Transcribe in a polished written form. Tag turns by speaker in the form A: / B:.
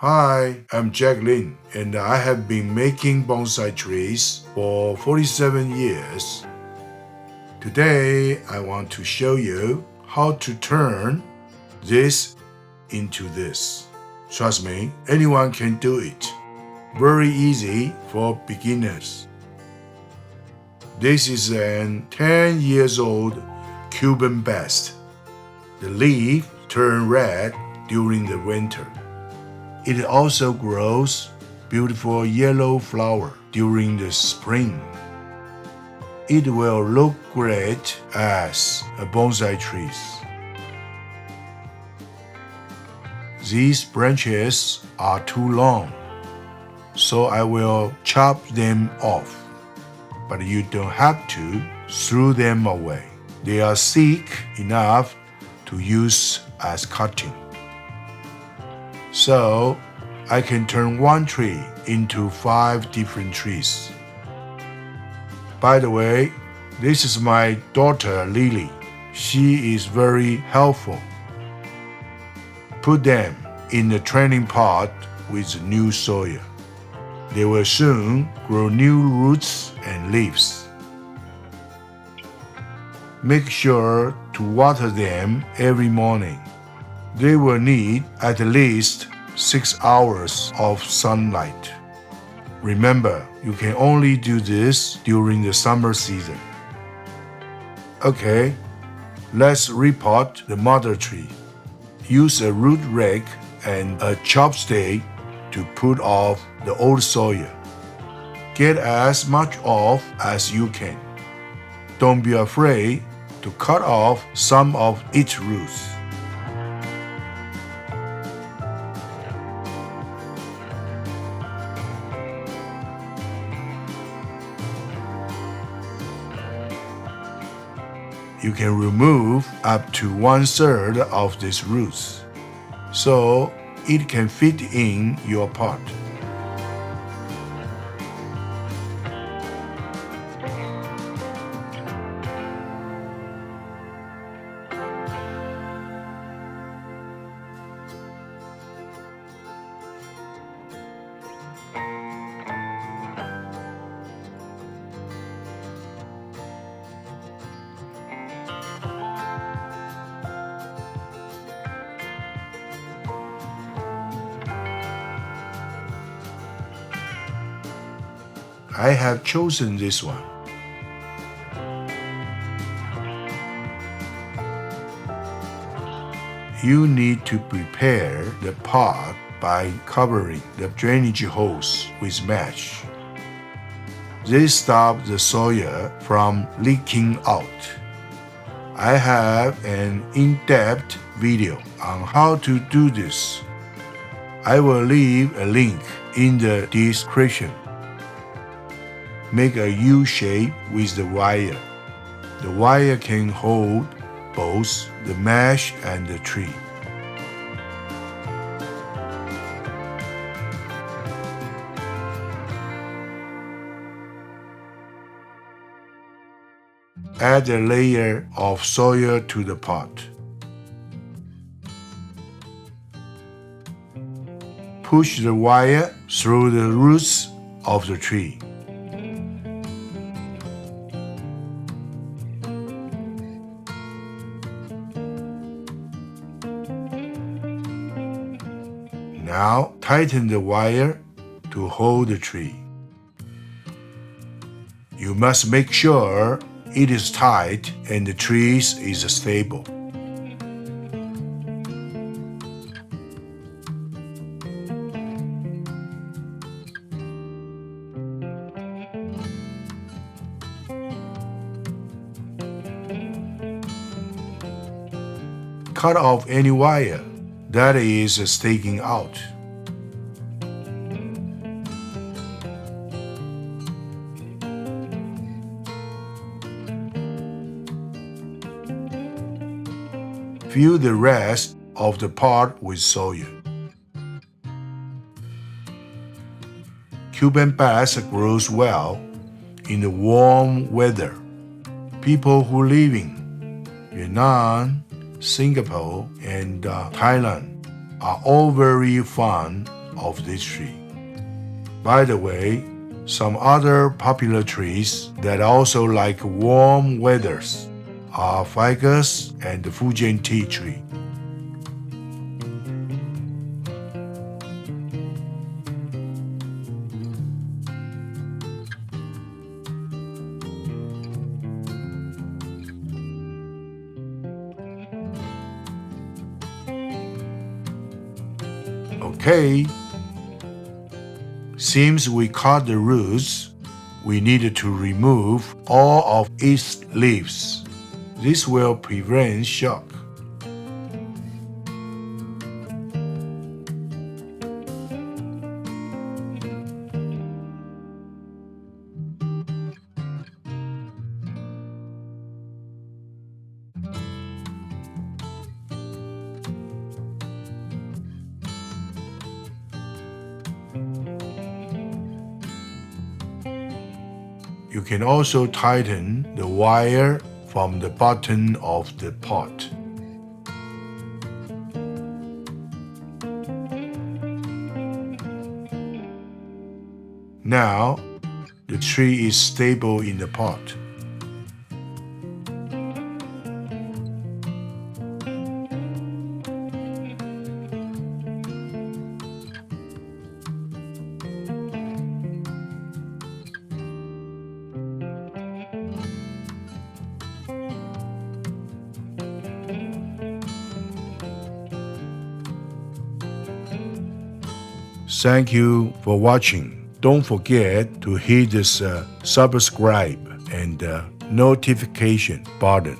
A: Hi, I'm Jack Lin, and I have been making bonsai trees for 47 years. Today, I want to show you how to turn this into this. Trust me, anyone can do it. Very easy for beginners. This is an 10 years old Cuban Bast. The leaf turn red during the winter. It also grows beautiful yellow flower during the spring. It will look great as a bonsai tree. These branches are too long, so I will chop them off. But you don't have to throw them away. They are thick enough to use as cutting. So, I can turn one tree into 5 different trees. By the way, this is my daughter Lily. She is very helpful. Put them in the training pot with new soil. They will soon grow new roots and leaves. Make sure to water them every morning. They will need at least 6 hours of sunlight. Remember, you can only do this during the summer season. Okay, let's repot the mother tree. Use a root rake and a chopstick to put off the old soil. Get as much off as you can. Don't be afraid to cut off some of its roots. You can remove up to 1/3 of these roots, so it can fit in your pot. I have chosen this one. You need to prepare the pot by covering the drainage holes with mesh. This stops the soil from leaking out. I have an in-depth video on how to do this. I will leave a link in the description. Make a U shape with the wire. The wire can hold both the mesh and the tree. Add a layer of soil to the pot. Push the wire through the roots of the tree. Now, tighten the wire to hold the tree. You must make sure it is tight and the tree is stable. Cut off any wire that is sticking out. Fill the rest of the pot with soil. Cuban Bast grows well in the warm weather. People who live in Vietnam, Singapore, and Thailand are all very fond of this tree. By the way, some other popular trees that also like warm weathers are ficus and the Fujian tea tree. Okay, since we cut the roots, we needed to remove all of its leaves. This will prevent shock. You can also tighten the wire from the bottom of the pot. Now, the tree is stable in the pot. Thank you for watching. Don't forget to hit this subscribe and notification button.